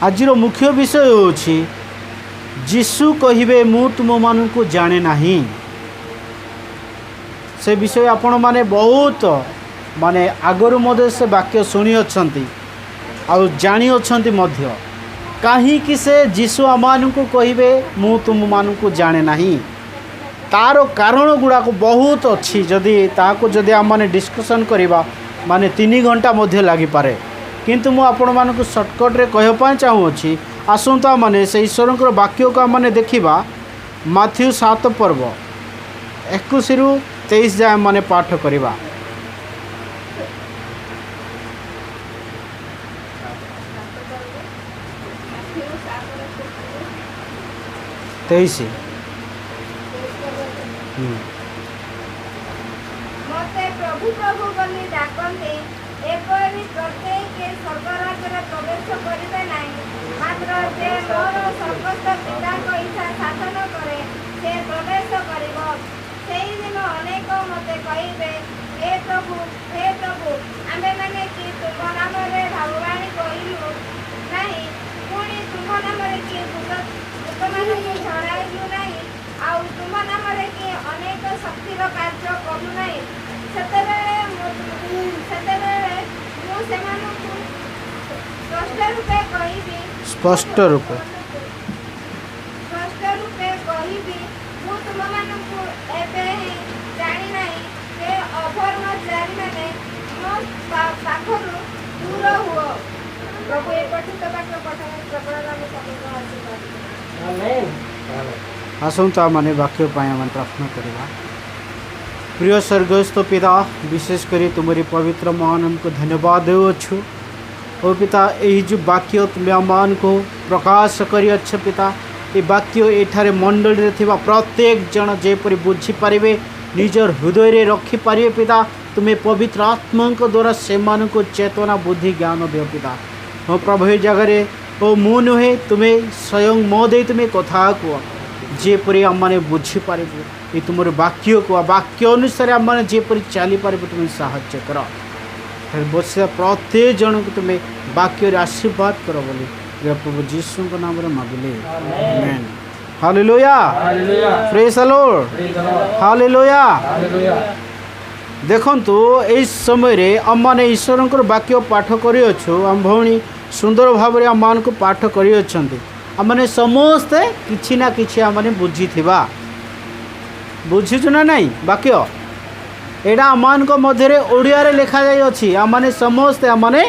आज मुख्य विषय होछि जीशु कहिबे मु तुम मानू जाने नहीं। से विषय आपण माने बहुत माने आगरु मध्य से वाक्य शुणी अच्छी आउ जानी अच्छी मध्य कहीं से जीशु आम को कहिबे मु तुम मानू जाने नहीं। तार कारण गुड़ाक बहुत अच्छी जदि ताको जदि आम माने डिस्कसन करवा माने 3 घंटा मध्य लगी पारे किंतु मु आपण मानक शॉर्टकट रे कहपा चाहूँगी। आसंता माने से ईश्वर वाक्य को आम देखा माथ्यू 7 पर्व 21 रु 23 जाए माने पाठ करवा। तेईस मते प्रभु प्रभु बोली डाकंती एपरि प्रत्येक स्वर्गराज्य प्रवेश करिबे नाही मात्र जे मोर स्वर्गस्थ पिताक इच्छा साधन करे से प्रवेश करिब। सेही दिन अनेक मते कहिबे हे प्रभु आमे माने कि तुम नाम रे भगवानी कहिलु नाही पुणी तुम नाम रे कि भूत मानकु छड़ाइलु नाही आउ तुम नाम रे कि अनेक शक्तिर कार्य करू नाही। सेतेबेले मु सेमानकु स्पष्ट रूपे कहिबी मु तुम मानकु एबे जानि नाही जे अधर्मचारी माने मो पाखरु दूर हुओ। प्रभु ए पठित वाक्य पठन प्रकरण में सबको आशीर्वाद। आमेन। आसंता माने वाक्य पाए मन प्रार्थना करवा। प्रिय स्वर्गस्थ पिता विशेष करी तुम्हारी पवित्र महानाम को धन्यवाद देउछु। ओ पिता यही जो वाक्य तुम्हें आमान को प्रकाश करी अच्छे पिता ये वाक्य एठारे मंडल रे थिबा प्रत्येक जन जेपरि बुझी पारिबे निजर हृदय रे रखी पारिबे पिता तुम्हें पवित्र आत्मा द्वारा से को चेतना बुद्धि ज्ञान दियो पिता। हो प्रभु ये जगह ओ मु नुहे तुम्हें स्वयं मो दे तुम्हें कथा को जेपरि आम मैंने बुझी पारिबे ये तुम वाक्य को वाक्य अनुसार आम मैंने जेपरि चली पारिबे तुम्हें साहाय्य कर। बस प्रत्येक जन को तुम्हें वाक्य आशीर्वाद करो बोली प्रभु जीशु को नाम रे मांगले amen. Hallelujah praise the Lord hallelujah. देखंतु एई समय रे हम माने ईश्वर वाक्य पाठ करि अछु हम भौणी सुंदर भाव रे हम मान को पाठ करि अछंती हम माने समस्त किछि ना किछि हम माने बुझी थिबा बुझिछु ना नहीं वाक्य एडा आमान को मध्य ओडिया रे लिखा जाय अछि आमाने समस्त आमाने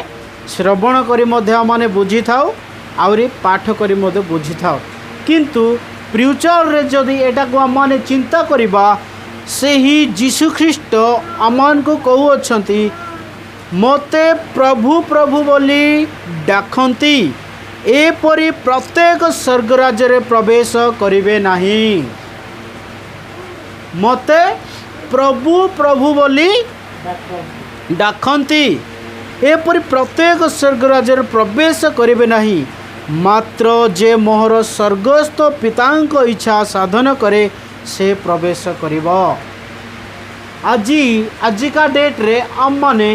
श्रवण करी मध्य आमाने बुझी थाउ आउरी पाठ करी मध्य बुझी थाउ किंतु फ्यूचर रे जदि एटा को आमाने चिंता करिबा सेही जीशु ख्रीष्ट आमान को कहू अछंती मते प्रभु प्रभु बोली डाकंती एपरि प्रत्येक स्वर्ग राज्य रे प्रवेश करिवे नाही। मते प्रभु प्रभु बोली डाकंती एपरि प्रत्येक स्वर्ग राज्य प्रवेश करिवे नहीं मात्र जे मोहर स्वर्गस्थ पितांक इच्छा साधन करे से प्रवेश करिब। आजिका डेट रे आम माने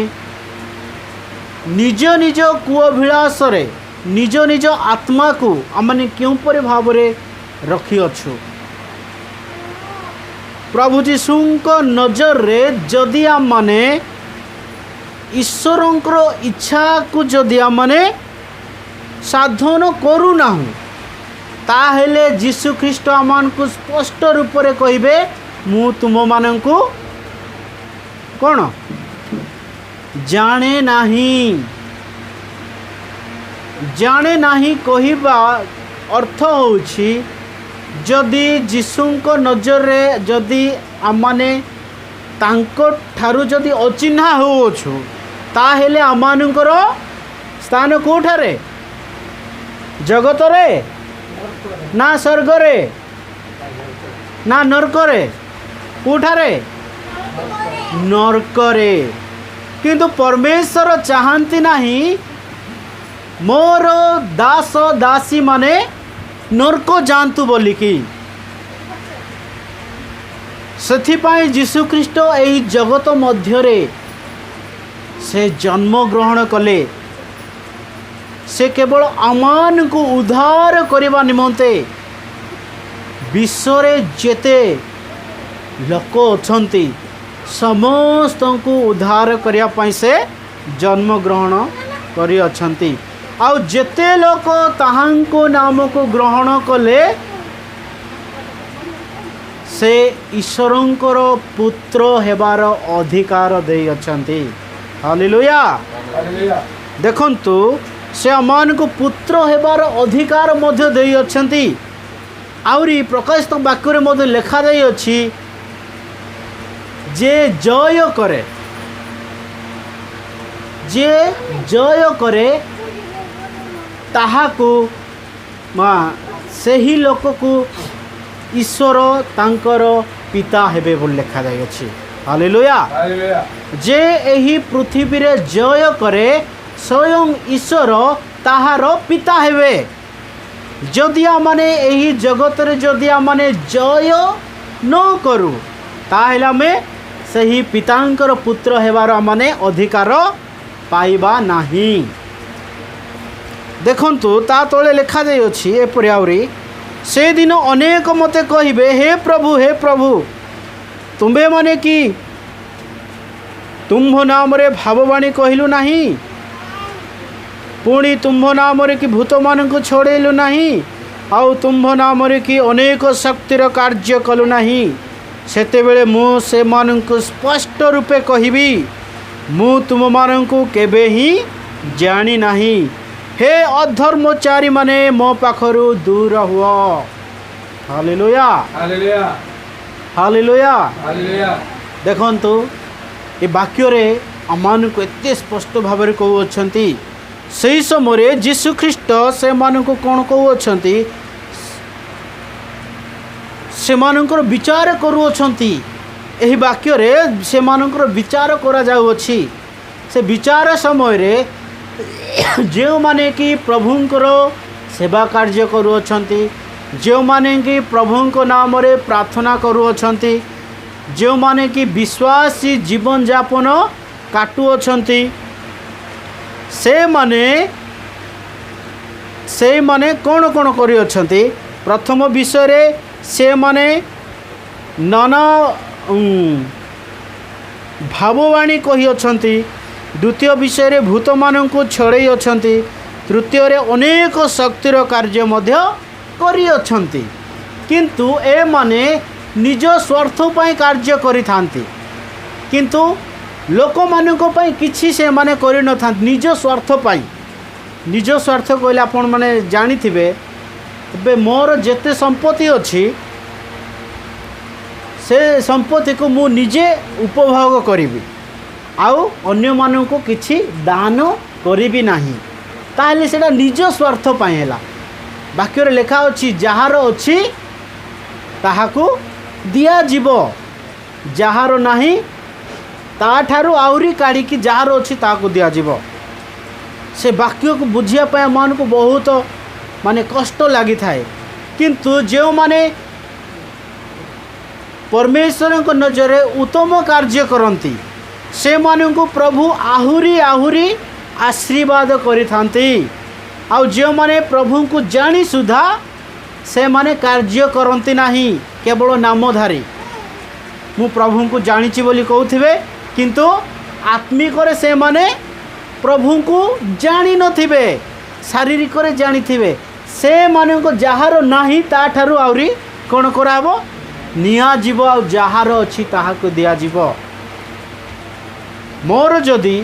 निज निज कुअभिलाष रे निज निज आत्मा को आम माने क्यों परि भाव रे रखी अछु। प्रभु जीशु नजर रे जदि आम माने ईश्वर इच्छा को जदि आम माने साधन करू ना ताहेले जीशु ख्रीष्ट आमान को स्पष्ट रूप से कहिबे मु तुम मानंकु कौन जाने नाही कहिबा अर्थ होछि जदि जीशुंको नजर रे जदि आमाने तांको ठारू जदि अचिन्हा होछु ताहेले आमानंकर स्थान कोठारे जगत रे ना स्वर्ग रे ना नरक रे कोठारे नरक रे किंतु परमेश्वर चाहती नहीं मोर दास दासी माने नरक जानतु बोलिकी सेथिपाई जीशु ख्रीष्ट एही जगत मध्य रे से जन्म ग्रहण कले से केवल आमान को उद्धार करने निमंते विश्व जेते लोक अछंती समस्त को उद्धार करने से जन्म ग्रहण करी अछंती। आउ जेते लोक ताहांको नाम को ग्रहण कले से ईश्वरंकर पुत्र हेबार अधिकार दे अछंती। हालेलुया। देखंतु से अमान को पुत्र हेबार अधिकार मध्य दे अछंती। आउरी प्रकाशित वाक्य रे मध्य लिखा जाई अछि जे जय करे, जे जय करे ताहाको सही लोक को ईश्वर तांकर पिता हेबे बोल लिखा जाई अछि। हालेलुया। जे एही पृथ्वी रे जय करे स्वयं ईश्वर ताहार पिता हेबे। जदि आमने एही जगत रे जदि आमने जय न करू ताहेले आमे सही पितांकर पुत्र हेबार आमने अधिकार पाइबा नाही। देखंतु ता तले लिखा जाई अछि एपरि आउरी से दिन अनेक मते कहिबे हे प्रभु तुम्बे माने कि तुम्भ नाम रे भाववाणी कहिलु नाही, पुणी तुम्भ नाम रे कि भूत मान को छोड़ेलु नाही, आउ तुम्भ नाम रे कि अनेक शक्तिर कार्य कलु नाही। सेते बेले मु से मान को स्पष्ट रूपे कहिबी मु तुम मान को केबे ही जानी नाही। हे अधर्मचारी माने मो पाखरु दूर हुआ। Hallelujah hallelujah hallelujah hallelujah. देखंतु ए वाक्य रे अमान को एते स्पष्ट भाव रे कहू अछंती सही समय जीशु ख्रीस्ट से मान को कौन कहू अछंती से मानकर विचार करू अछंती। एही वाक्य रे से मानकर विचार करा जाउ अछि। से विचार समय रे जो माने कि प्रभुंकर सेवा कार्य करू अछंती, जो माने कि प्रभुंक नाम रे प्रार्थना करू अछंती, जो माने कि विश्वासी जीवन यापन काटू अछंती से माने कौन कौन करी अछंती। प्रथम विषय रे से माने नाना भाववाणी कही अछंती। द्वितीय विषय रे भूत मान को छड़े अछंती। तृतीय रे अनेक शक्तिर कार्य मध्य करी अछंती। किंतु ए माने निज स्वार्थ पई कार्य करि थांती, किंतु लोक मानक पई किछि से माने करि न थांती निज स्वार्थ पई। निज स्वार्थ कहले आपण माने जानि थिबे बे मोर जेते संपत्ति अछि से संपत्ति को मु निजे उपभोग करिवि आउ अन्य मानन को किछि दान करिवि नाही, ताहले सेटा निज स्वार्थ पई हैला। वाक्य रे लेखा अछि जहार अछि ताहाकू दिया जीवो, जहार नाही ता ठारू आउरी काढ़ी कि जहार अछि ताहाकू दिया जीवो। से वाक्य को बुझिया पय मन को बहुत माने कष्ट लागि थाए, किंतु जो माने परमेश्वर को नजरे उत्तम कार्य करती से मानन को प्रभु आहुरी आहुरी आशीर्वाद करि थांती। आउ जो माने प्रभु को जानी सुधा से माने कार्य करती नाही, केवल नामधारी मु प्रभु को जानिछि बोली कहउथिबे, किंतु आत्मिक रे से माने प्रभु को जानी नथिबे, शारीरिक रे जानी थिबे। से माने को जहार नाही ता ठारू आउरी कोन कराबो निया जीव, आ जहार अछि ताहाको दिया जीव। मोर जदि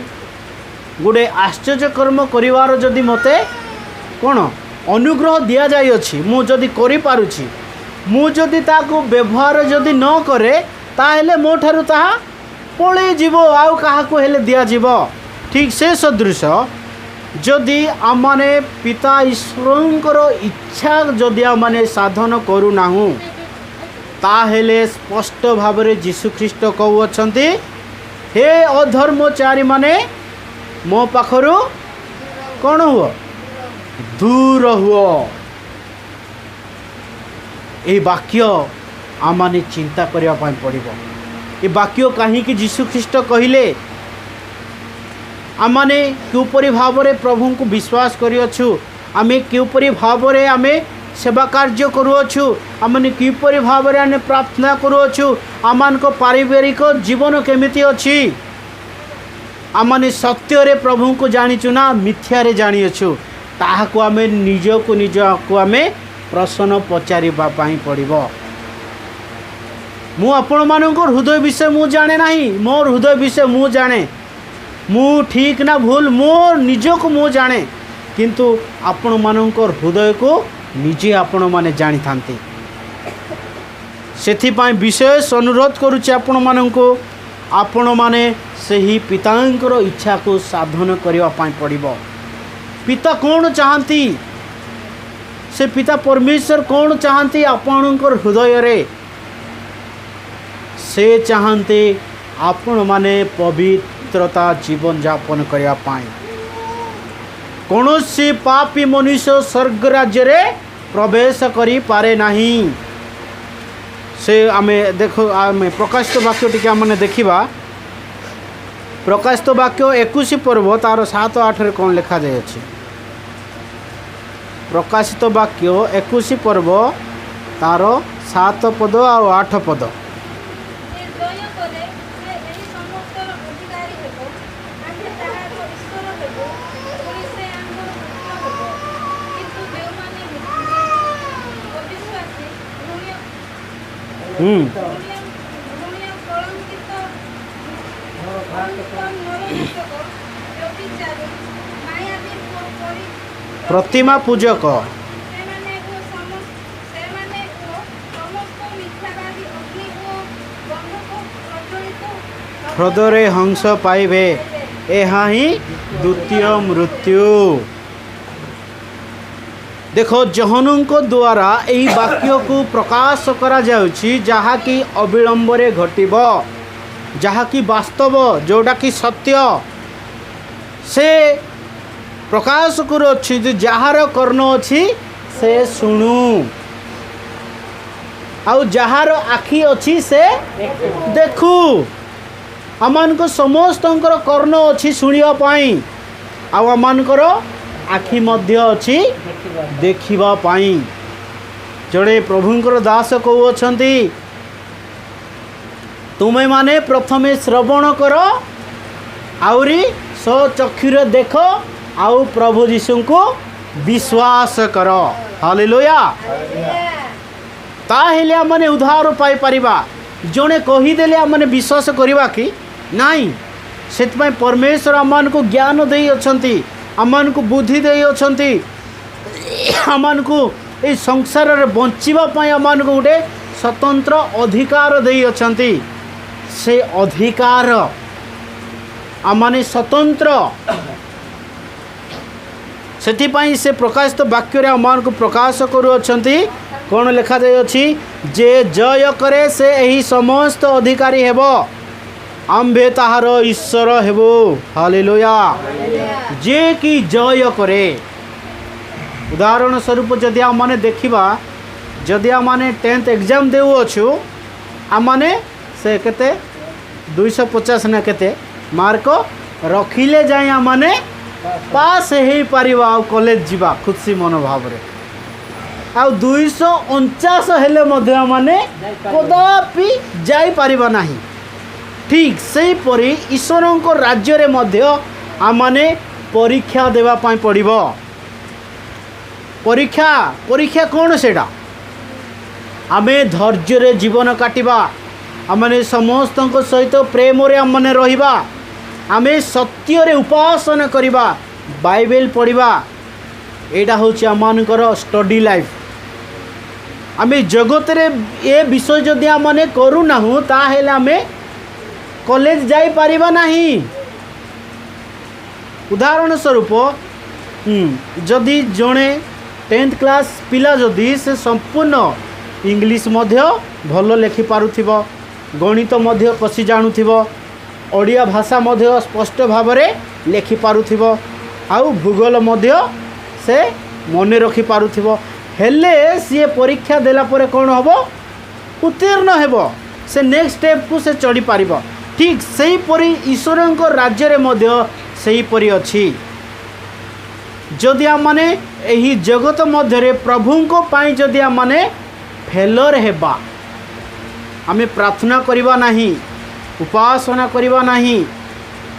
गुडे आश्चर्य कर्म करिवार जदि मते कोन अनुग्रह दिया जाय अछि, मु जदि करि पारुछि, मु जदि ताको व्यवहार जदि न करे ताहेले मो ठारू ताहा पळे जीव, आउ काहाको हेले दिया जीव। ठीक से सदृश जदि आमाने पिता ईश्वरंकर इच्छा जदि आमाने साधन करू नाहु ताहेले स्पष्ट भाव रे जीशु ख्रीस्ट कहू अछंती हे अधर्मचारी माने मो पाखरु कौन हुआ दूर हुआ। ए वाक्य आमाने चिंता करबा पड़िबो। ए वाक्य कहीं कि जीशु ख्रीस्ट कहिले आमने क्योपरि भाव में प्रभु को विश्वास करिअछु आमे क्योपरि भाव में आमे सेवा कार्य करुअछु आमने किपरि भाव में आमे प्रार्थना करुअछु आमान को पारिवारिक जीवन केमिति अछि आमने सत्य रे प्रभु को जानिछु ना मिथ्या रे जानिअछु ताहाको आमे निज को आमे प्रश्न पचारिबा पाई पड़िबो। मु आपण मानकर हृदय विषय मु जाने नाही मोर हृदय विषय मु जाने मु ठीक ना भूल मोर निज को मु जाने किंतु आपण मानकर हृदय को निजे आपण माने जानी थांती सेथिपाई विशेष अनुरोध करुचे आपण माननको आपण माने सही पितांकर इच्छा को साधन करबा पाई पड़िबो। पिता कौन चाहती से पिता परमेश्वर कौन चाहती आपणकर हृदय रे से चाहते आपण माने पवित्रता जीवन यापन करबा पाई कौन से पापी मनुष्य स्वर्ग राज्य रे प्रवेश करी पारे नहीं। से आमे देखो आमे प्रकाशित वाक्य टिके आमने देखिबा प्रकाशित वाक्य 21 पर्व तार 7-8 रे कौन लिखा जाय अछि प्रकाशित वाक्य 21 पर्व तार 7 पद और 8 पद प्रतिमा पूजक हृदय हंस पाइबे यह ही द्वितीय मृत्यु। देखो जहनुको द्वारा यही वाक्य को प्रकाश करा जाउछि जहा कि अविलंबरे घटिब जहा कि वास्तव जोटा कि सत्य से प्रकाश करुछि जହାର कर्ण अछि से सुनु आउ जହାର आखि अछि से देखु अमान को समस्त कर्ण अछि सुनिया पाई आउ अमान को आखि मध्य अछि देखिबा पाई। जड़े प्रभुंकर दास कहउछंती तुमे माने प्रथमे श्रवण कर आउरी सचक्षुरे देख आउ प्रभु यीशु को विश्वास कर। हालेलुया। ताहेले आमने उद्धार पाई परिबा जणे कहि देले आमने विश्वास करिबा कि नाही सेतपय परमेश्वर आमान को ज्ञान देई अछंती आमान को बुद्धि देई अछंती आमान को ए संसार रे बंचिबा पय आमान को उडे स्वतंत्र अधिकार देई अछंती से अधिकार आमाने स्वतंत्र सेथिपाई से प्रकाशित वाक्य रे आमान को प्रकाश करू अछंती कौन लिखा जाय अछि जे जय करे से एही समस्त अधिकारी हेबो आम्भे ताहार ईश्वर हेबो। हालेलुया। जे कि जय करे उदाहरण स्वरूप जदि आमने देखिबा जदि आमने 10th एग्जाम देउ अछु आमने से केते 250 न केते मार्क रखिले जाय आमने पास हे परिबा कॉलेज जीवा खुशी मनोभाव रे आ 249 हेले मध्य माने कदापि जाई परिबा नाही। ठीक सही परी ईश्वरों को राज्य रे मध्य आमने परीक्षा देवा पाई पड़िबो। परीक्षा परीक्षा कौन सेटा आमे धैर्य रे जीवन काटिबा आमने समस्त सहित प्रेम रे आमने रहिबा आमे सत्य रे उपासना करिबा बाइबल पढ़िबा एटा होछि आमानकर स्टडी लाइफ। आमे जगत रे ए विषय जदि आमने करू नाहु ताहेले आमे कॉलेज जाई परिबा नाही। उदाहरण स्वरूप जदि जणे 10th क्लास पिला जदि से संपूर्ण इंग्लिश मध्य भल लेखि पारुथिबो गणित मध्य कसी जानुथिबो ओडिया भाषा मध्य स्पष्ट भाव में लेखि पारुथिबो आउ भूगोल मध्य से मने रखि पारुथिबो हेले सी परीक्षा देला परे कौन होबो उत्तीर्ण हेबो से नेक्स्ट स्टेप को से चढ़ी पारिबो। ठीक सही परी ईश्वरंक राज्य रे मध्य सेहीपरि अछि। जदि आमने एही जगत मध्य प्रभुंको पाई जदि आमने फेलर हेबा, आमे प्रार्थना करिबा नाही, उपासना करिबा नाही,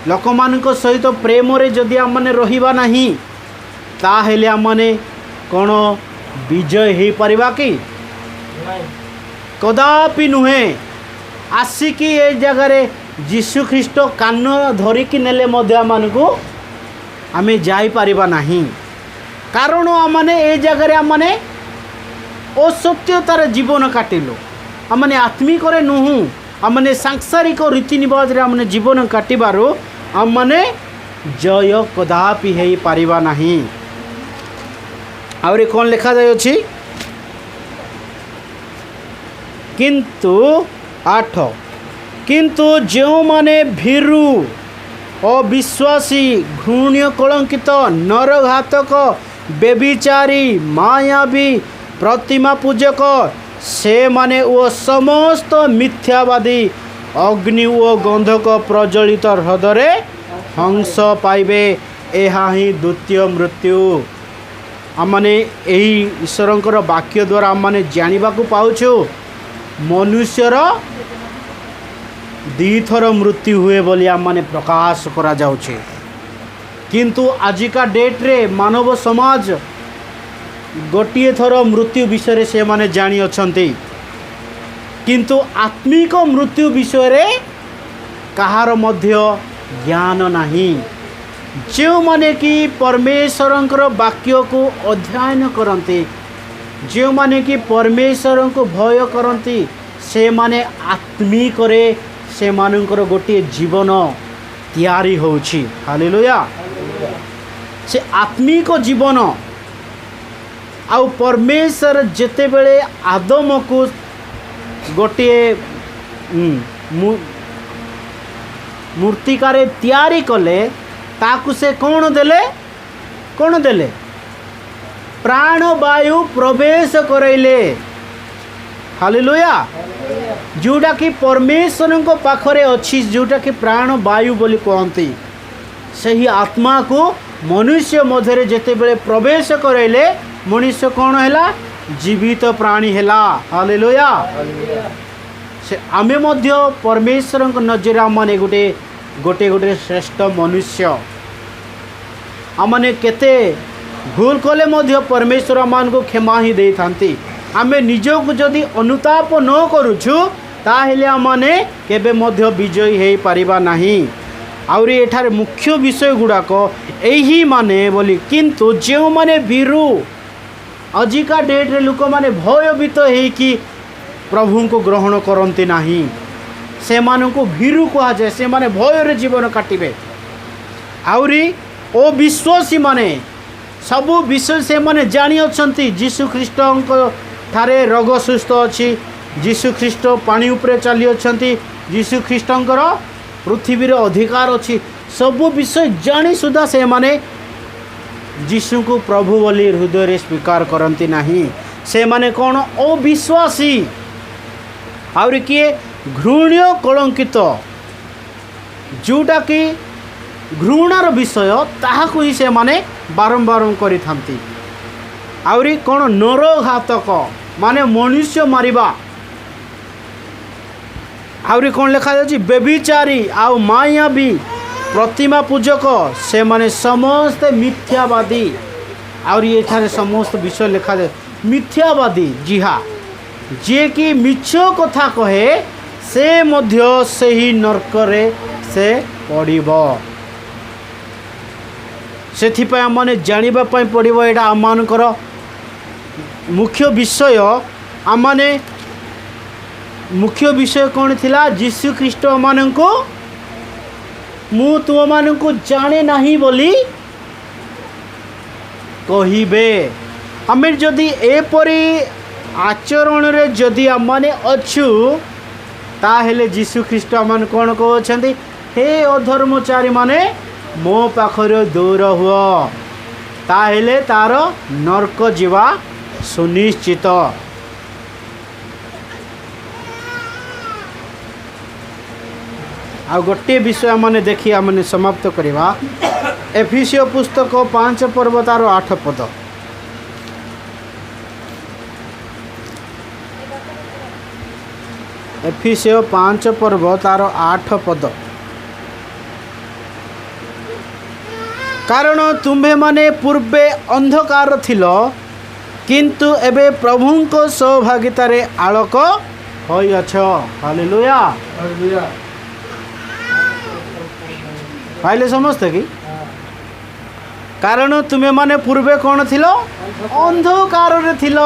लोकमानक सहित प्रेम रे जदि आमने रहिबा नाही, ताहेले आमने कोन विजय हे परिबा कि कदापि नुहे। आसिकी ए जगह रे जीशु ख्रीष्ट कान धरिकी नेले मध्य आमनकु आमे जाई परिबा नाही। कारण आमने ए जगह रे आमने असत्यतार जीवन काटिलु, आमने आत्मिक रे नुहु, आमने सांसारिक रीति रिवाज रे आमने जीवन काटिबारो आमने जय कदापि हे परिबा नाही। आउरी कोन लिखा जाय अछि, किंतु 8 किंतु जो माने भीरु अविश्वासी घृण्य कलंकित नरघातक बेबिचारी मायावी प्रतिमा पूजक से माने वो समस्त मिथ्यावादी अग्नि ओ गंधक प्रज्वलित हृदय हंस पाइबे। एहा ही द्वितीय मृत्यु। आमने एही ईश्वरंकर वाक्य द्वारा आमने जानिबा को पाउछु मनुष्यर दीथर मृत्यु हुए बोली आमने प्रकाश करा जाउछे। किंतु आजिका डेट रे मानव समाज गोटिए थर मृत्यु विषय से माने जानी अछंती, किंतु आत्मिक मृत्यु विषय रे कहार मध्य ज्ञान नाही। जो माने कि परमेश्वरंकर वाक्य को अध्ययन करते, जो माने कि परमेश्वर को भय करती, से माने आत्मिक रे से मानकर गोटे जीवन तैयारी होछि। हालेलुया। से आत्मिक जीवन आउ परमेश्वर जेते बेले आदम को गोटे मूर्तिकारे तैयारी कले, ताकू से कौन देले, कौन देले प्राण वायु प्रवेश करैले। हालेलुया। जोटा कि परमेश्वर को पाखरे अच्छी, जोटा कि प्राण वायु बोली कहती, सही आत्मा को मनुष्य मध्य जेते बेले प्रवेश करैले मनुष्य कौन हैला, जीवित प्राणी हैला। हालेलुया। से आमे मध्य परमेश्वर को नजर आमने गोटे गोटे गोटे श्रेष्ठ मनुष्य। आमने केते भूल कले मध्य परमेश्वर आमान को क्षमा ही दे थांती। आमे निजो को जदि अनुताप न करूछु ताहेले आमने केबे मध्य विजयी हे पारिबा नाही। आउरी एठारे मुख्य विषय गुड़ाक एही माने बोली, किंतु जो माने भीरु आजिका डेट रे लोक माने भयभीत हे कि प्रभु को ग्रहण करती नाही, से मानन को भीरु कहा जाए। से माने भय रे जीवन काटिबे। आउरी ओ विश्वासी माने सबु विषय से माने जानी अछंती। जीशु ख्रीष्ट ठारे रोग सुस्थ अछि, जीशु ख्रीष्ट पानी उपरे चली अछंती, जीशु ख्रीष्टंकर पृथ्वी रे अधिकार अछि। सबु विषय जानी सुधा से माने जीशु को प्रभु बोली हृदय रे स्वीकार करती नाही। से माने कौन अविश्वासी आउरी किए घृण्य कलंकित, जोटा कि घृणार विषय ताहाकु ही से माने बारंबार करि थांती। आउरी कौन नरघातक माने मनुष्य मारिबा। आउरी कौन लिखा जाछि, बेबिचारी आउ मायावी प्रतिमा पूजक, से माने समस्त मिथ्यावादी। आउरी एठारे समस्त विषय लिखा जाए मिथ्यावादी। जी हाँ, जे कि मिछ कथा कहे से मध्य सही नरकरे से पड़िबो। सेथिपाई आमने जानिबा पई पड़िबो। एटा आमानकर मुख्य विषय। आमने मुख्य विषय कौन थिला, जीशु ख्रीष्ट आमानको मु तुम मानको जाने नाही बोली कहिबे। आमे जदि एपरी आचरण रे जदि आमने अछु ताहेले जीशु ख्रीष्ट आमान कौन कहछंती, हे अधर्मचारी माने मो पाखरे दूर हुओ, ताहेले तार नरक जीवा सुनिश्चित। आ गोटे विषय मैंने देखी आम समाप्त करवा एफिसियो पुस्तक 5 पर्व तार 8 पद। एफिसियो 5 पर्व तार 8 पद। कारण तुम्हें माने पूर्वे अंधकार थिल किंतु एबे प्रभुंको सहभागितारे आलोक होइअछ। हालेलुया। पाइले समझते कि कारण तुम्हें माने पूर्वे कौन थिल अंधकार रे थिल।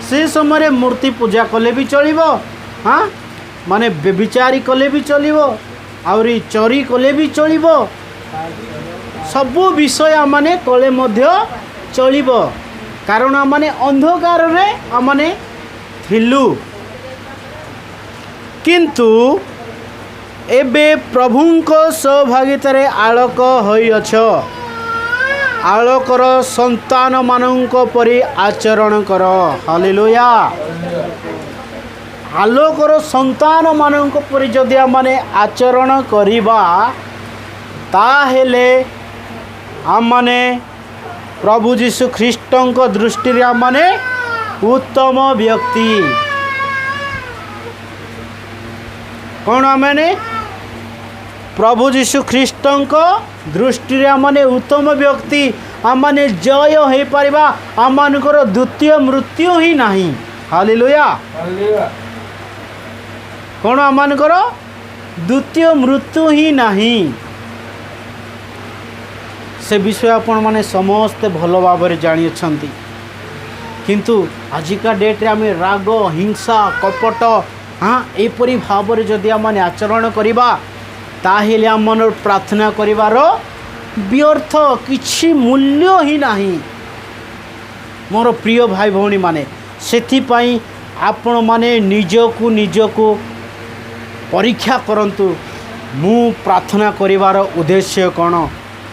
से समय मूर्ति पूजा कले भी चलिबो, हाँ माने बेविचारी कले भी चलिबो, आउरी चोरी कले भी चलिबो, सबु विषय माने कले मध्य चलिबो। कारण माने अंधकार रे माने थिलु किंतु एबे प्रभुंको सहभागितारे आलोक होइअछ। आलोकर संतान मानंको परि आचरण कर। हालेलुया। आलोकर संतान मानंको परि जदि माने आचरण करिबा ताहेले आमने प्रभु जीशु ख्रीष्टଙ୍କ दृष्टि आमने उत्तम व्यक्ति। कौन आमने प्रभु जीशु ख्रीष्टଙ୍କ दृष्टि आमने उत्तम व्यक्ति। आमने जय हो पारिबा, आमनकर द्वितीय मृत्यु ही नहीं। हालेलुया। कौन आमनकर द्वितीय मृत्यु ही नहीं। से विषय आपण माने समस्ते भल भाव जानी अछंती। किंतु आजिका डेट रे आमे राग हिंसा कपट हाँ एपरी भाव जदि आमे आचरण करिबा ताहेले आमन प्रार्थना करिवार व्यर्थ किछि मूल्य ही नहीं। मोर प्रिय भाई भौणी माने सेथि पई आपण माने निजकु परीक्षा करंतु मु प्रार्थना करिवार उद्देश्य कौन,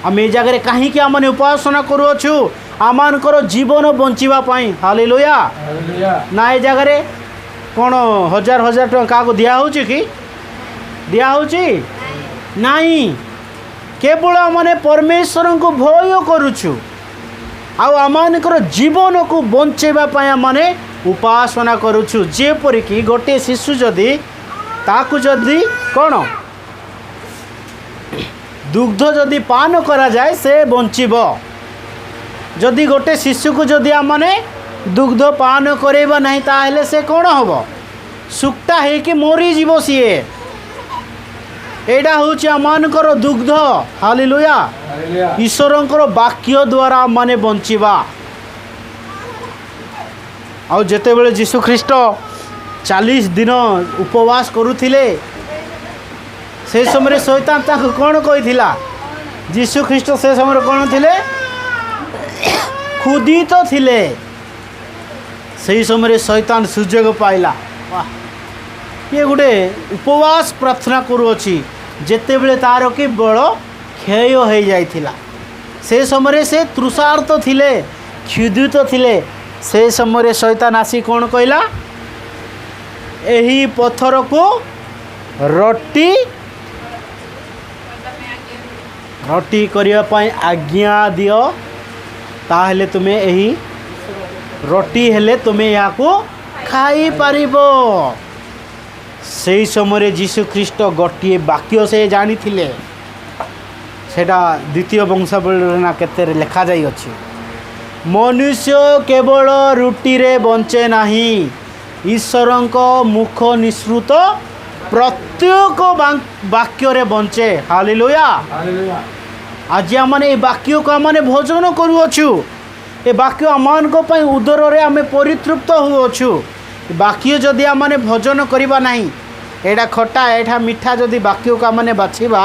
आम ए जगह कहीं आमने उपासना करूछु आमर जीवन बंचिबा पाई। हालेलुया। ना ए जगह कौन हजार हजार टका क्या दिया होची कि दिया होची नहीं, केवल आमने परमेश्वर को भय करूछु आमर जीवन को बंचेबा पाई आमने उपासना करूछु। जेपरिक गोटे शिशु जदि ताकू जदि कौन दुग्ध जदि पान करा जाए से बंचिब। जदि गोटे शिशु को जदि आमने दुग्ध पान करेबा नहीं ताहेले से कौन हम सुक्ता है कि मरी जीव सीए। एडा होची आमनकर दुग्ध। हालेलुया। ईश्वरंकर वाक्य द्वारा माने बंचिबा। आउ जेतेबेले जीशु ख्रीष्ट 40 दिन उपवास करुथिले से समय शैतान ताको कौन कहिथिला, जीशु ख्रीष्ट से समय कौन थिले खुदित थिले। से समय शैतान सुजोग पाइला। ये गोटे उपवास प्रार्थना करुअछि जेतेबेले तार कि बल क्षय हो जाइथिला। से समय से तृषार्त थिले, क्षुधित थिले। से समय शैतान आसी कौन कहला, एही पत्थर को रोटी रोटी करिया पाई आज्ञा दियो ताहले तुम्हें यही रोटी हेले तुम्हें या को खाई पारिबो। से समय जीशु ख्रीष्ट गोटे वाक्य से जानी थिले, सेटा द्वितीय वंशावली ना केते लिखा जाई अछि, मनुष्य केवल रुटी रे बंचे नहीं, ईश्वरंक मुख निसृत प्रत्येक वाक्य रे बंचे। हालेलुया। आज आमने वाक्य को आमने भोजन करूछु। ए वाक्य आमान को पई उदर रे आमे परितृप्त होउछु। वाक्य जदि आमने भोजन करिबा नहीं, एडा खट्टा एठा मीठा जदि वाक्य को आमने बाछिबा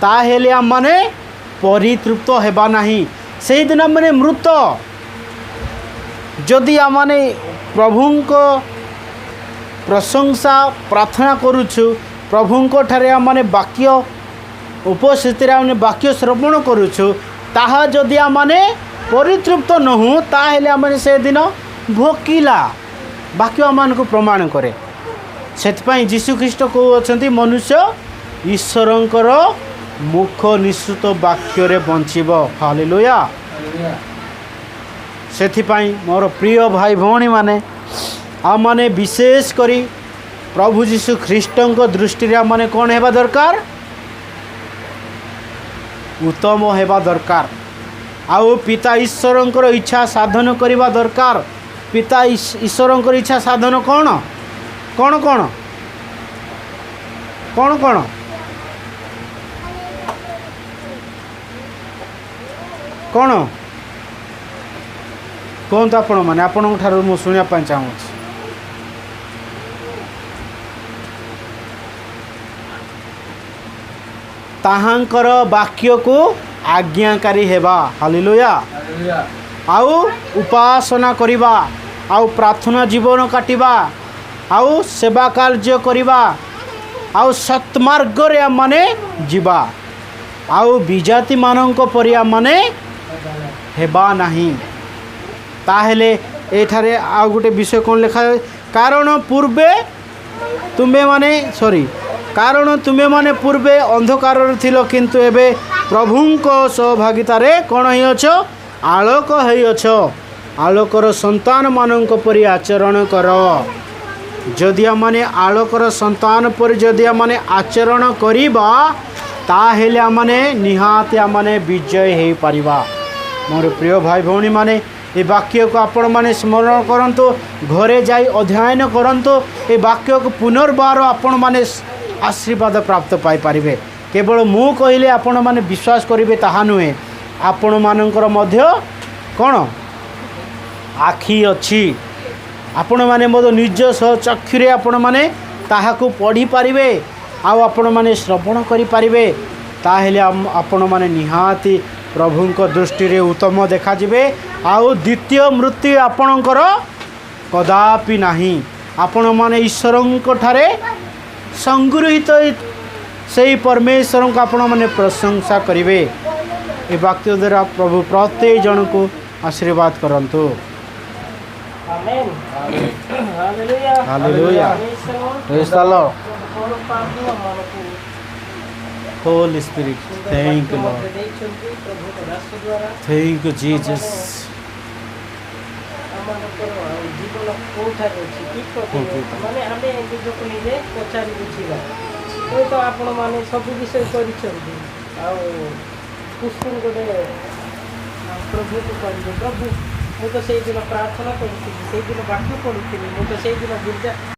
ताहेले आमने परितृप्त हेबा नहीं। से दिन आमने मृत। जदि आमने प्रभुंको प्रशंसा प्रार्थना करूछु, प्रभुंको ठारे आमने वाक्य उपस्थित वाक्य श्रवण करूछु, ताहा जदि आमने परितृप्त नहु ताहेले आमने से दिन भोकिला। वाक्य आमान को प्रमाण करे। से जीशुख्रीष्ट कौ अच्छा मनुष्य ईश्वरंकर मुख निश्रुत वाक्य बंचब। हालेलुया। से मोर प्रिय भाई भौणी माने आम माने विशेष करी प्रभु जीशु ख्रीष्ट दृष्टि आम माने कौन हेबा दरकार उत्तम हेबा दरकार आउ पिता ईश्वरंकर इच्छा साधन करने दरकार। पिता ईश्वरंकर इच्छा साधन कौन कौन कौन कौन कौन कौन कहतु आपण मैंने आपण मुझे शुणापी चाहूँ। ताहांकर वाक्य को आज्ञाकारी हेबा। हालेलुया। आउ उपासना करिबा आउ प्रार्थना जीवन काटिबा आउ सेवा कार्य करिबा आउ सत्मार्ग रे माने जीवा आउ विजाति मानक परि माने हेबा नहीं। ताहेले एठारे आउ गोटे विषय कौन लिखा है कारण पूर्वे तुम्हें माने कारण तुम्हें माने पूर्वे अंधकार थिलो किंतु एबे प्रभुंक सहभागितारे कौन ही अछो आलोक है अछो। आलोकर संतान मानक परि आचरण कर। जदि माने आलोकर संतान पर जदि माने आचरण करिबा ताहेले माने निहाती माने विजय हे परिबा। मोर प्रिय भाई भौणी माने ये वाक्य को आपण माने स्मरण करंतु घरे जाई अध्ययन करंतु ये वाक्य को पुनर्बार आपण माने आशीर्वाद प्राप्त पाई पारिबे। केवल मु कहले आपण माने विश्वास करिवे ताहा नुहे आपण मानकर मध्य कौन आखि अच्छी आपण माने मो निज चक्षुरे आपण माने ताहाकू पढ़ी पारिबे आउ आपण माने श्रवण करि पारिबे। ताहेले आपण माने निहाती प्रभुंक दृष्टि रे उत्तम देखा जिवे आउ द्वितीय मृत्यु आपणकर कदापि नाही। आपण माने ईश्वरंक ठारे संगृहित से परमेश्वर को आपण माने प्रशंसा करिवे। ए वाक्य द्वारा प्रभु प्रत्येक जन को आशीर्वाद करंतु। Amen. Hallelujah. Hallelujah. Praise the Lord. Holy Spirit thank you Lord. Thank you Jesus. जीवन कोठारे अछि ठीक माने आमे निजको निजे पचारि बुझिबा तो आपण माने सब विषय करिसथि आ पुष्पन गोटे प्रभु को करिबे प्रभु मु तो से दिन प्रार्थना करूथि से दिन वाक्य पढुथि मु तो से दिन गिरजा